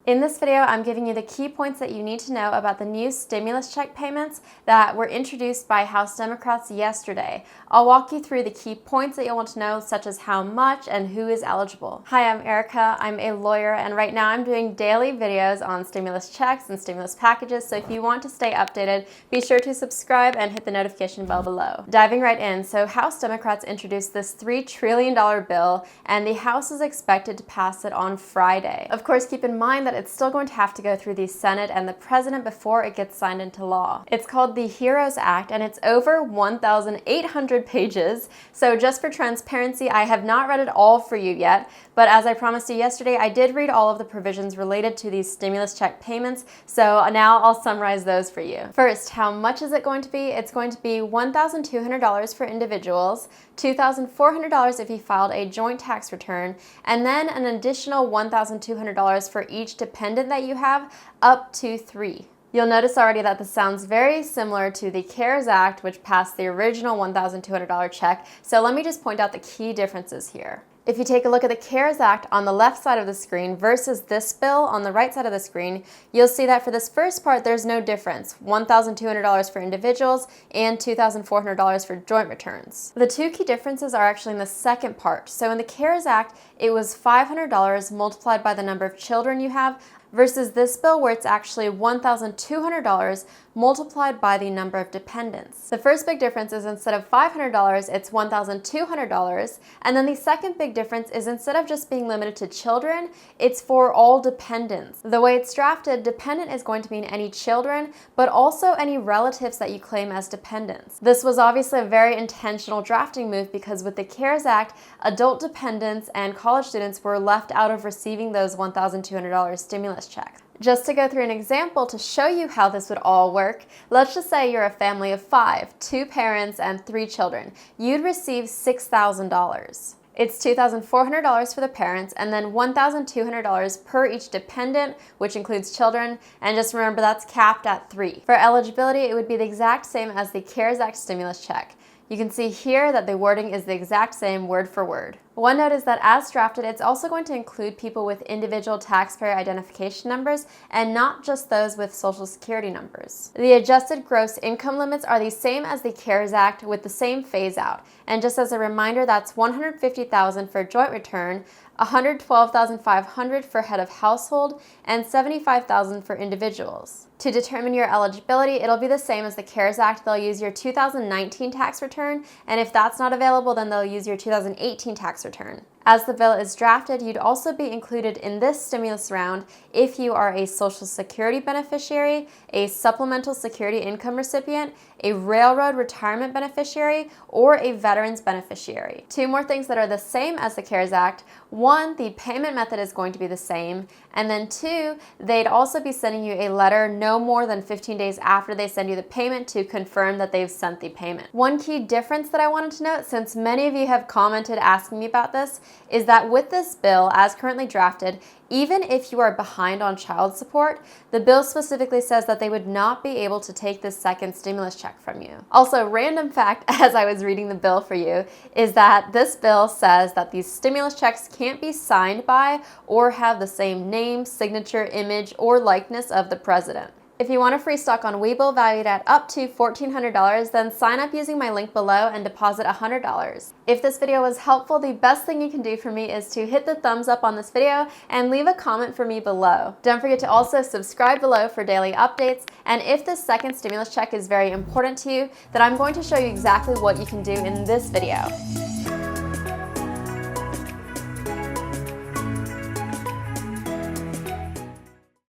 In this video, I'm giving you the key points that you need to know about the new stimulus check payments that were introduced by House Democrats yesterday. I'll walk you through the key points that you'll want to know, such as how much and who is eligible. Hi, I'm Erika. I'm a lawyer, and right now I'm doing daily videos on stimulus checks and stimulus packages, so if you want to stay updated, be sure to subscribe and hit the notification bell below. Diving right in, so House Democrats introduced this $3 trillion bill, and the House is expected to pass it on Friday. Of course, keep in mind that it's still going to have to go through the Senate and the President before it gets signed into law. It's called the HEROES Act, and it's over 1,800 pages. So just for transparency, I have not read it all for you yet, but as I promised you yesterday, I did read all of the provisions related to these stimulus check payments, so now I'll summarize those for you. First, how much is it going to be? It's going to be $1,200 for individuals, $2,400 if you filed a joint tax return, and then an additional $1,200 for each dependent that you have, up to 3. You'll notice already that this sounds very similar to the CARES Act, which passed the original $1,200 check, so let me just point out the key differences here. If you take a look at the CARES Act on the left side of the screen versus this bill on the right side of the screen, you'll see that for this first part, there's no difference. $1,200 for individuals and $2,400 for joint returns. The two key differences are actually in the second part. So in the CARES Act, it was $500 multiplied by the number of children you have, versus this bill where it's actually $1,200 multiplied by the number of dependents. The first big difference is instead of $500, it's $1,200, and then the second big difference is instead of just being limited to children, it's for all dependents. The way it's drafted, dependent is going to mean any children, but also any relatives that you claim as dependents. This was obviously a very intentional drafting move because with the CARES Act, adult dependents and college students were left out of receiving those $1,200 stimulus checks. Just to go through an example to show you how this would all work, let's just say you're a family of 5, 2 parents and 3 children. You'd receive $6,000. It's $2,400 for the parents and then $1,200 per each dependent, which includes children, and just remember that's capped at 3. For eligibility, it would be the exact same as the CARES Act stimulus check. You can see here that the wording is the exact same word for word. One note is that as drafted, it's also going to include people with individual taxpayer identification numbers and not just those with Social Security numbers. The adjusted gross income limits are the same as the CARES Act with the same phase out. And just as a reminder, that's $150,000 for joint return, $112,500 for head of household, and $75,000 for individuals. To determine your eligibility, it'll be the same as the CARES Act. They'll use your 2019 tax return, and if that's not available, then they'll use your 2018 tax return. As the bill is drafted, you'd also be included in this stimulus round if you are a Social Security beneficiary, a Supplemental Security Income recipient, a Railroad Retirement beneficiary, or a Veterans beneficiary. 2 more things that are the same as the CARES Act. 1, the payment method is going to be the same, and then 2, they'd also be sending you a letter no more than 15 days after they send you the payment to confirm that they've sent the payment. One key difference that I wanted to note, since many of you have commented asking me about this, is that with this bill, as currently drafted, even if you are behind on child support, the bill specifically says that they would not be able to take this second stimulus check from you. Also, random fact as I was reading the bill for you is that this bill says that these stimulus checks can't be signed by or have the same name, signature, image, or likeness of the president. If you want a free stock on Webull valued at up to $1,400, then sign up using my link below and deposit $100. If this video was helpful, the best thing you can do for me is to hit the thumbs up on this video and leave a comment for me below. Don't forget to also subscribe below for daily updates, and if this second stimulus check is very important to you, then I'm going to show you exactly what you can do in this video.